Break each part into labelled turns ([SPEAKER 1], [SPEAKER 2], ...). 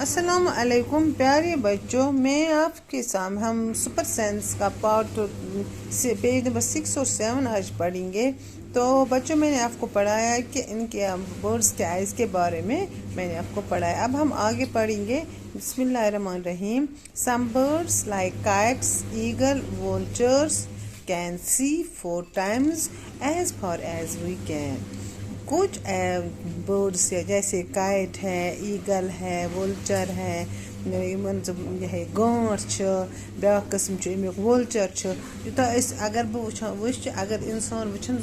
[SPEAKER 1] अस्सलाम अलैकुम प्यारे बच्चों, मैं आपके सामने हम सुपर साइंस का पार्ट से पेज नंबर 6 और 7 आज पढ़ेंगे। तो बच्चों, मैंने आपको पढ़ाया कि इनके बर्ड्स के आइज़ के बारे में मैंने आपको पढ़ाया। अब हम आगे पढ़ेंगे। बिस्मिल्लाहिर्रहमानिर्रहीम। Some birds like kites, eagle, vultures can see 4 times as far as we can। कुछ बर्ड्स है जैसे काइट है, ईगल है, वोल्चर है, गांठ ब्या कस्म वोल्चर यूता अगर बह अगर इंसान वुचन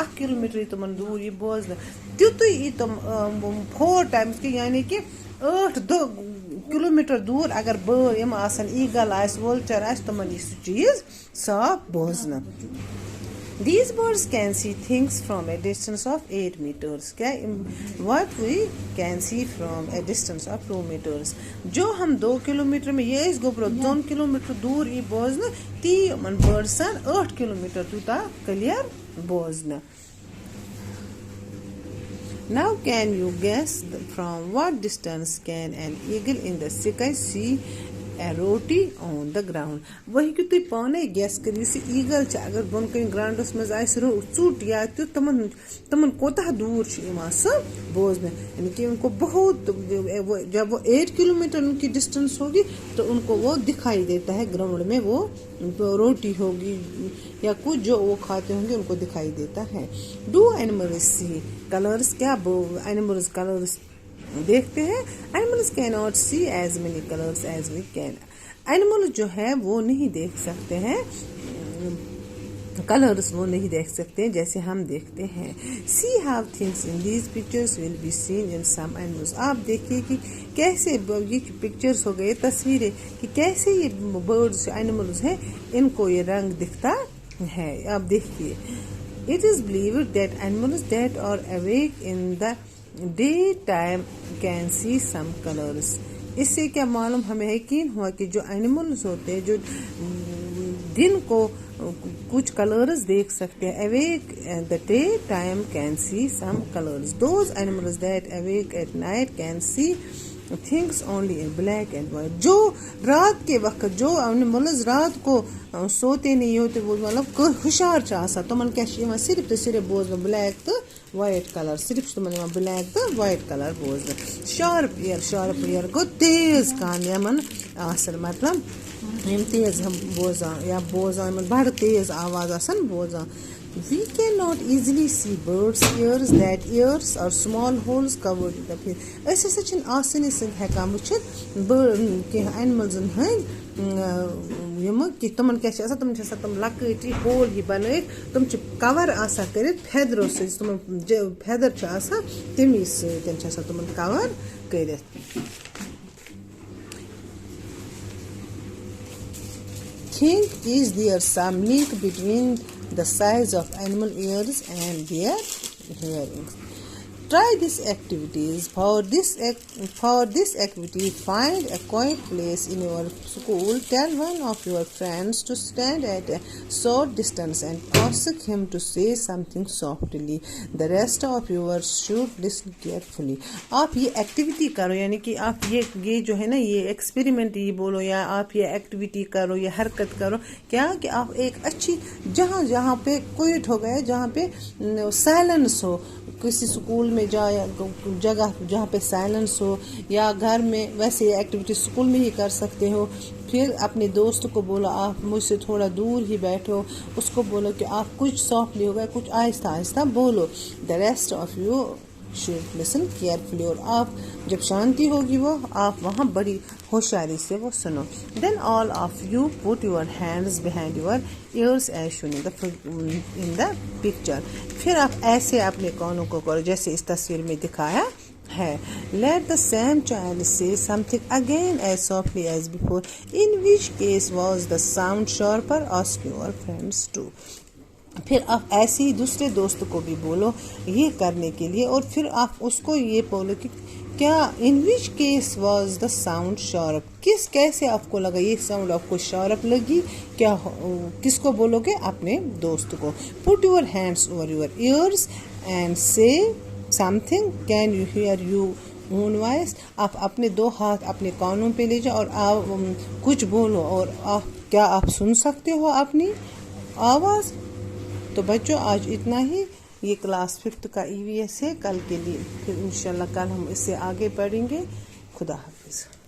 [SPEAKER 1] 1 किलोमीटर तुम दूर यह बोजन तुत यी तुम 4 times कि यानी कि 8 किलोमीटर दूर अगर बम ईगल वोल्चर तुम यह चीज साफ बोजन। These birds can see things from a distance of 8 meters। क्या what we can see from a distance of 2 meters। जो हम 2 किलोमीटर में ये गोब्रो 2 किलोमीटर दूर ये बोजन ती मन बर्ड्सन 8 किलोमीटर तूता क्लियर बोजन। Now can you guess from what distance can an eagle in the sky see a roti on the ground। वही कि तुम पाने गेस कर ईगल अगर बोन कन ग्राउंडस मज चुट या तमन कोता दूर सह बोजन, यानी कि उनको बहुत जब वो 8 किलोमीटर उनकी डिस्टेंस होगी तो उनको वो दिखाई देता है। ग्राउंड में वो रोटी होगी या कुछ जो वो खाते होंगे उनको दिखाई देता है। Do animals see colours. क्या एनिमल्स कलर्स देखते हैं? Animals can not see as many colours as we can. Animal जो है वो नहीं देख सकते हैं कलर्स, वो नहीं देख सकते हैं जैसे हम देखते हैं। See how things in these pictures will be seen in some animals. आप देखिए कि कैसे ये पिक्चर्स हो गए तस्वीरें कि कैसे ये बर्ड्स एनिमल्स हैं इनको ये रंग दिखता है। आप देखिए। It is believed that animals that are awake in the day time can see some colours. इससे क्या मालूम हमें यकीन हुआ कि जो एनिमल्स होते हैं जो दिन को कुछ कलर्स देख सकते हैं। Awake at the day time can see some colours. Those animals that awake at night can see things only in black and white. जो रात के वक्त जो एनिमल्स रात को सोते नहीं होते वो मतलब हुशार तुम क्या सिर्फ तो सिर्फ बोजन ब्लैक तो वाइट कलर, सिर्फ तुम ब्लैक तो वाइट कलर बोजन। शार्प ईयर गो तेज कान यमन मतलब हम तेज हम बोजान या बोजान बड़ तेज आवाज बोजान। We cannot easily see birds' ears, that ears are small holes covered with the feet। ऐसे सचिन आसानी से हेकान वुचित एनिमल्सन हंद यम कि तुमन क्या तुम तुम लकटी होल ही बनैत तुम कवर आसा करित फेदरों से तुम फेदर तमी सतन तुम कवर करित। Think is there some link between the size of animal ears and their hearings? Try these activities. For this activity, find a quiet place in your school. Tell one of your friends to stand at a short distance and ask him to say something softly. The rest of yours should listen carefully। आप ये activity करो, यानी कि आप ये जो है ना ये एक्सपेरिमेंट ये बोलो या आप ये एक्टिविटी करो या हरकत करो क्या कि आप एक अच्छी जहाँ पे क्वाइट हो गया, जहाँ पे साइलेंस हो, किसी स्कूल में जगह जहाँ पे साइलेंस हो या घर में, वैसे एक्टिविटी स्कूल में ही कर सकते हो। फिर अपने दोस्त को बोलो आप मुझसे थोड़ा दूर ही बैठो, उसको बोलो कि आप कुछ सॉफ्टली हो गया, कुछ आहिस्ता आहिस्ता बोलो। The rest of you should listen carefully. और आप जब शांति होगी वो आप वहाँ बड़ी होशियारी से वो सुनो। Then all of you put your hands behind your ears as shown in the picture. फिर आप ऐसे अपने कानों को करो जैसे इस तस्वीर में दिखाया है। Let the same child say something again as softly as before। In which case was the sound sharper? Ask your friends too। फिर आप ऐसे ही दूसरे दोस्त को भी बोलो ये करने के लिए, और फिर आप उसको ये बोलो कि क्या in which case was the sound sharp. कैसे आपको लगा ये साउंड आपको शार्प लगी, क्या किसको बोलोगे? अपने दोस्त को। Put your hands over your ears and से something. Can you here own voice. आप अपने 2 हाथ अपने कानों पे ले जाओ और आप कुछ बोलो और क्या आप सुन सकते हो अपनी आवाज़? तो बच्चों आज इतना ही। ये क्लास 5th का EVS है कल के लिए, फिर इंशाल्लाह कल हम इससे आगे बढ़ेंगे। खुदा हाफिज़।